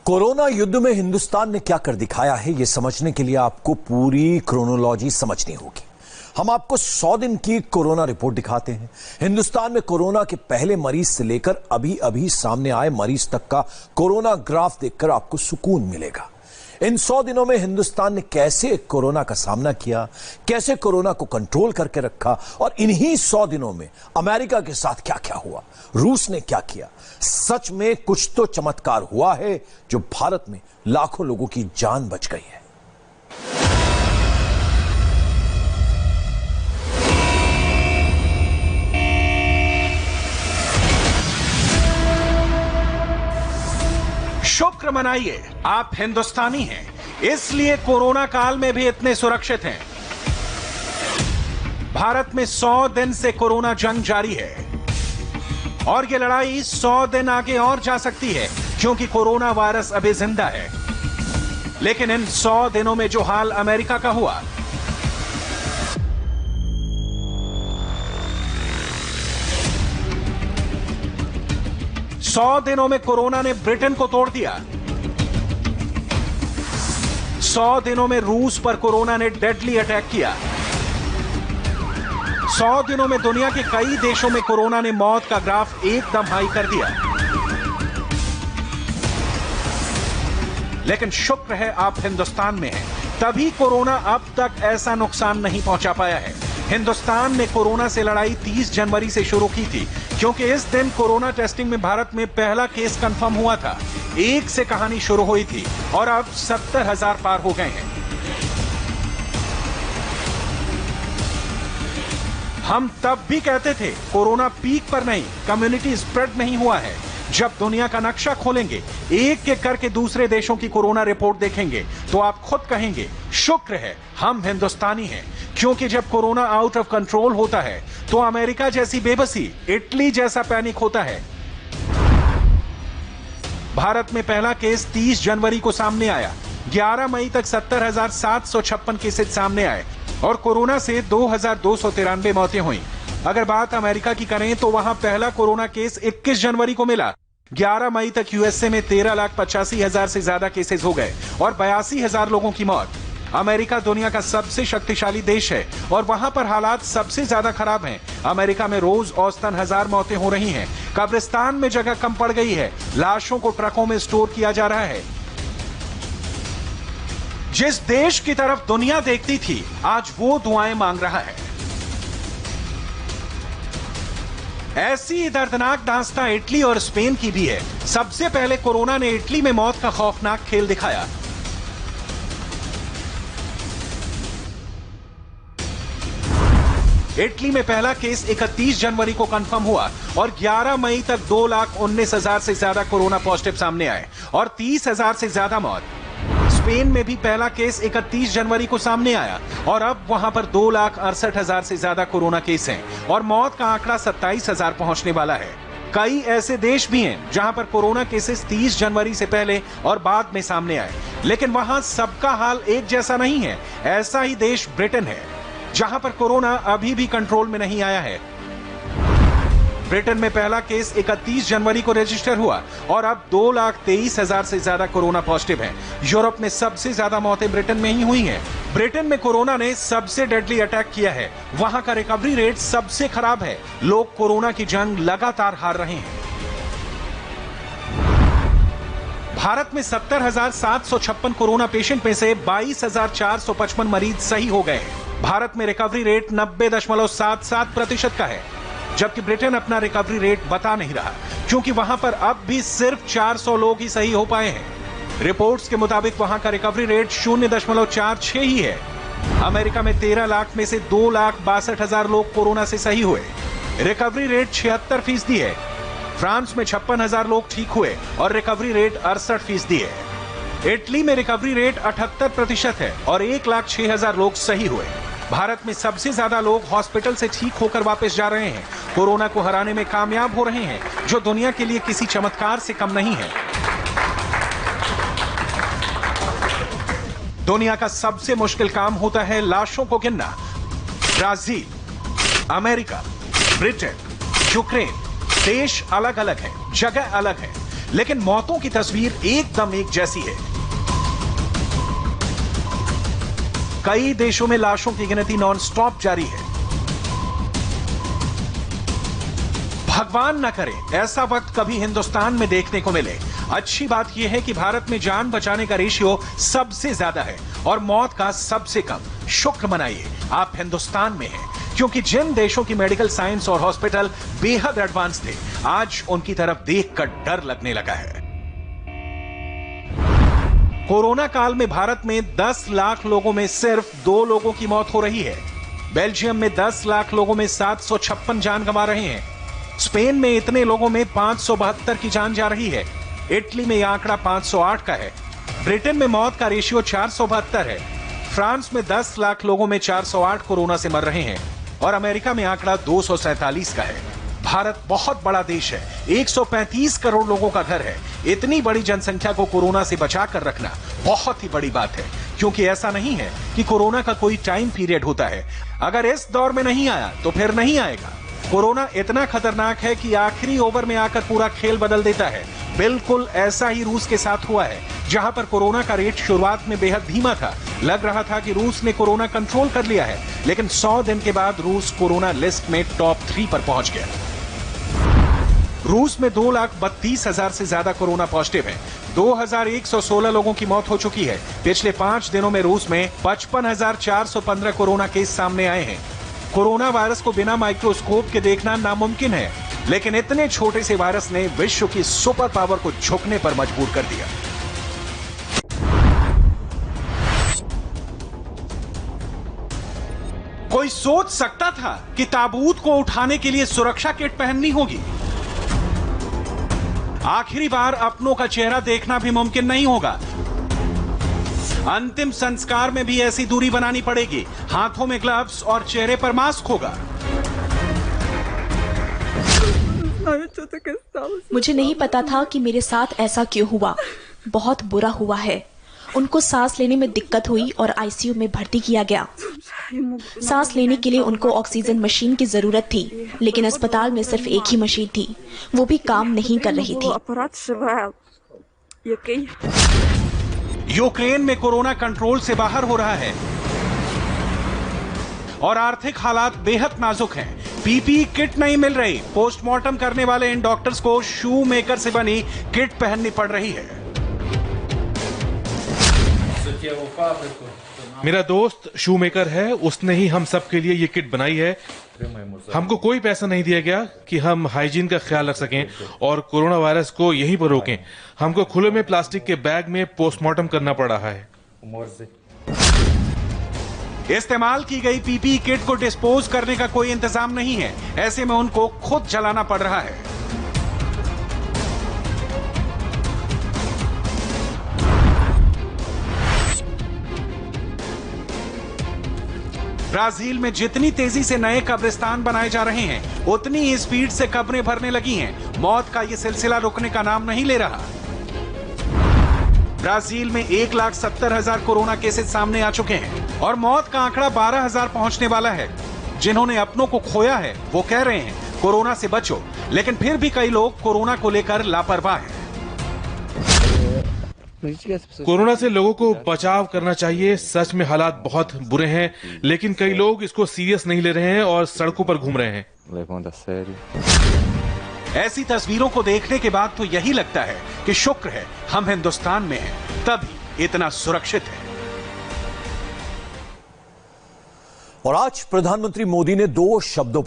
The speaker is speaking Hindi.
कोरोना युद्ध में हिंदुस्तान ने क्या कर दिखाया है, यह समझने के लिए आपको पूरी क्रोनोलॉजी समझनी होगी। हम आपको 100 दिन की कोरोना रिपोर्ट दिखाते हैं। हिंदुस्तान में कोरोना के पहले मरीज से लेकर अभी अभी सामने आए मरीज तक का कोरोना ग्राफ देखकर आपको सुकून मिलेगा। इन 100 दिनों में हिंदुस्तान ने कैसे कोरोना का सामना किया, कैसे कोरोना को कंट्रोल करके रखा, और इन्हीं 100 दिनों में अमेरिका के साथ क्या क्या हुआ, रूस ने क्या किया। सच में कुछ तो चमत्कार हुआ है जो भारत में लाखों लोगों की जान बच गई है। शुक्र मनाइए, आप हिंदुस्तानी हैं, इसलिए कोरोना काल में भी इतने सुरक्षित हैं। भारत में 100 दिन से कोरोना जंग जारी है और ये लड़ाई 100 दिन आगे और जा सकती है, क्योंकि कोरोना वायरस अभी जिंदा है। लेकिन इन 100 दिनों में जो हाल अमेरिका का हुआ, सौ दिनों में कोरोना ने ब्रिटेन को तोड़ दिया। 100 दिनों में रूस पर कोरोना ने डेडली अटैक किया। 100 दिनों में दुनिया के कई देशों में कोरोना ने मौत का ग्राफ एकदम हाई कर दिया। लेकिन शुक्र है आप हिंदुस्तान में हैं, तभी कोरोना अब तक ऐसा नुकसान नहीं पहुंचा पाया है। हिंदुस्तान ने कोरोना से लड़ाई 30 जनवरी से शुरू की थी, क्योंकि इस दिन कोरोना टेस्टिंग में भारत में पहला केस कंफर्म हुआ था। 1 से कहानी शुरू हुई थी और अब 70,000 पार हो गए हैं। हम तब भी कहते थे कोरोना पीक पर नहीं, कम्युनिटी स्प्रेड नहीं हुआ है। जब दुनिया का नक्शा खोलेंगे, एक एक करके दूसरे देशों की कोरोना रिपोर्ट देखेंगे, तो आप खुद कहेंगे शुक्र है हम हिंदुस्तानी हैं। क्योंकि जब कोरोना आउट ऑफ कंट्रोल होता है तो अमेरिका जैसी बेबसी, इटली जैसा पैनिक होता है। भारत में पहला केस 30 जनवरी को सामने आया। 11 मई तक 70,756 केसेस सामने आए और कोरोना से 2,293 मौतें हुई। अगर बात अमेरिका की करें तो वहां पहला कोरोना केस 21 जनवरी को मिला। 11 मई तक यूएसए में 13,85,000 से ज्यादा केसेस हो गए और 82,000 लोगों की मौत। अमेरिका दुनिया का सबसे शक्तिशाली देश है और वहां पर हालात सबसे ज्यादा खराब हैं। अमेरिका में रोज औसतन 1000 मौतें हो रही हैं। कब्रिस्तान में जगह कम पड़ गई है। लाशों को ट्रकों में स्टोर किया जा रहा है। जिस देश की तरफ दुनिया देखती थी, आज वो दुआएं मांग रहा है। ऐसी दर्दनाक दास्तां इटली और स्पेन की भी है। सबसे पहले कोरोना ने इटली में मौत का खौफनाक खेल दिखाया। इटली में पहला केस 31 जनवरी को कंफर्म हुआ और 11 मई तक 2,19,000 से ज्यादा कोरोना पॉजिटिव सामने आए और 30,000 से ज्यादा मौत। स्पेन में भी पहला केस 31 जनवरी को सामने आया और अब वहां पर 2,68,000 से ज्यादा कोरोना केस हैं और मौत का आंकड़ा 27,000 पहुंचने वाला है। कई ऐसे देश भी हैं जहां पर कोरोना केसेस 30 जनवरी से पहले और बाद में सामने आए, लेकिन वहां सबका हाल एक जैसा नहीं है। ऐसा ही देश ब्रिटेन है, जहां पर कोरोना अभी भी कंट्रोल में नहीं आया है। ब्रिटेन में पहला केस 31 जनवरी को रजिस्टर हुआ और अब 2,23,000 से ज्यादा कोरोना पॉजिटिव हैं। यूरोप में सबसे ज्यादा मौतें ब्रिटेन में ही हुई हैं। ब्रिटेन में कोरोना ने सबसे डेडली अटैक किया है। वहां का रिकवरी रेट सबसे खराब है। लोग कोरोना की जंग लगातार हार रहे हैं। भारत में 70,756 कोरोना पेशेंट में से 22,455 मरीज सही हो गए हैं। भारत में रिकवरी रेट 90.77% का है, जबकि ब्रिटेन अपना रिकवरी रेट बता नहीं रहा, क्योंकि वहां पर अब भी सिर्फ 400 लोग ही सही हो पाए हैं। रिपोर्ट्स के मुताबिक वहां का रिकवरी रेट 0.46 ही है। अमेरिका में 13 लाख में से 2,62,000 लोग कोरोना से सही हुए। रिकवरी रेट 76% है। फ्रांस में 56,000 लोग ठीक हुए और रिकवरी रेट 68% है। इटली में रिकवरी रेट 78% है और 1,06,000 लोग सही हुए। भारत में सबसे ज्यादा लोग हॉस्पिटल से ठीक होकर वापस जा रहे हैं, कोरोना को हराने में कामयाब हो रहे हैं, जो दुनिया के लिए किसी चमत्कार से कम नहीं है। दुनिया का सबसे मुश्किल काम होता है लाशों को गिनना। ब्राजील, अमेरिका, ब्रिटेन, यूक्रेन, देश अलग अलग है, जगह अलग है, लेकिन मौतों की तस्वीर एकदम एक जैसी है। कई देशों में लाशों की गिनती नॉन स्टॉप जारी है। भगवान न करे ऐसा वक्त कभी हिंदुस्तान में देखने को मिले। अच्छी बात यह है कि भारत में जान बचाने का रेशियो सबसे ज्यादा है और मौत का सबसे कम। शुक्र मनाइए आप हिंदुस्तान में हैं, क्योंकि जिन देशों की मेडिकल साइंस और हॉस्पिटल बेहद एडवांस थे, आज उनकी तरफ देखकर डर लगने लगा है। कोरोना काल में भारत में 10 लाख लोगों में सिर्फ 2 लोगों की मौत हो रही है। बेल्जियम में 10 लाख लोगों में 756 जान गंवा रहे हैं। स्पेन में इतने लोगों में 572 की जान जा रही है। इटली में यह आंकड़ा 508 का है। ब्रिटेन में मौत का रेशियो 472 है। फ्रांस में 10 लाख लोगों में 408 कोरोना से मर रहे हैं और अमेरिका में आंकड़ा 247 का है। भारत बहुत बड़ा देश है, 135 करोड़ लोगों का घर है। इतनी बड़ी जनसंख्या को कोरोना से बचाकर रखना बहुत ही बड़ी बात है, क्योंकि ऐसा नहीं है कि कोरोना का कोई टाइम पीरियड होता है। अगर इस दौर में नहीं आया तो फिर नहीं आएगा। कोरोना इतना खतरनाक है कि आखिरी ओवर में आकर पूरा खेल बदल देता है। बिल्कुल ऐसा ही रूस के साथ हुआ है, जहां पर कोरोना का रेट शुरुआत में बेहद धीमा था। लग रहा था कि रूस ने कोरोना कंट्रोल कर लिया है, लेकिन 100 दिन के बाद रूस कोरोना लिस्ट में टॉप 3 पर पहुंच गया। रूस में 2,32,000 से ज्यादा कोरोना पॉजिटिव हैं। 2,116 लोगों की मौत हो चुकी है। पिछले 5 दिनों में रूस में 55,415 कोरोना केस सामने आए हैं। कोरोना वायरस को बिना माइक्रोस्कोप के देखना नामुमकिन है, लेकिन इतने छोटे से वायरस ने विश्व की सुपर पावर को झुकने पर मजबूर कर दिया। कोई सोच सकता था कि ताबूत को उठाने के लिए सुरक्षा किट पहननी होगी। आखिरी बार अपनों का चेहरा देखना भी मुमकिन नहीं होगा। अंतिम संस्कार में भी ऐसी दूरी बनानी पड़ेगी। हाथों में ग्लव्स और चेहरे पर मास्क होगा। मुझे नहीं पता था कि मेरे साथ ऐसा क्यों हुआ। बहुत बुरा हुआ है। उनको सांस लेने में दिक्कत हुई और आईसीयू में भर्ती किया गया। सांस लेने के लिए उनको ऑक्सीजन मशीन की जरूरत थी, लेकिन अस्पताल में सिर्फ एक ही मशीन थी, वो भी काम नहीं कर रही थी। यूक्रेन में कोरोना कंट्रोल से बाहर हो रहा है और आर्थिक हालात बेहद नाजुक हैं। पीपीई किट नहीं मिल रही। पोस्टमार्टम करने वाले इन डॉक्टर्स को शू मेकर से बनी किट पहननी पड़ रही है। मेरा दोस्त शू मेकर है, उसने ही हम सब के लिए ये किट बनाई है। हमको कोई पैसा नहीं दिया गया कि हम हाइजीन का ख्याल रख सकें और कोरोना वायरस को यहीं पर रोकें। हमको खुले में प्लास्टिक के बैग में पोस्टमार्टम करना पड़ रहा है। इस्तेमाल की गई पीपीई किट को डिस्पोज करने का कोई इंतजाम नहीं है। ऐसे में उनको खुद जलाना पड़ रहा है। ब्राजील में जितनी तेजी से नए कब्रिस्तान बनाए जा रहे हैं, उतनी ही स्पीड से कब्रें भरने लगी हैं। मौत का यह सिलसिला रुकने का नाम नहीं ले रहा। ब्राजील में 1,70,000 कोरोना केसेस सामने आ चुके हैं और मौत का आंकड़ा 12,000 पहुंचने वाला है। जिन्होंने अपनों को खोया है वो कह रहे हैं कोरोना से बचो, लेकिन फिर भी कई लोग कोरोना को लेकर लापरवाह हैं। कोरोना से लोगों को बचाव करना चाहिए। सच में हालात बहुत बुरे हैं, लेकिन कई लोग इसको सीरियस नहीं ले रहे हैं और सड़कों पर घूम रहे हैं। ऐसी तस्वीरों को देखने के बाद तो यही लगता है कि शुक्र है हम हिंदुस्तान में हैं, तभी इतना सुरक्षित है। और आज प्रधानमंत्री मोदी ने 2 शब्दों पर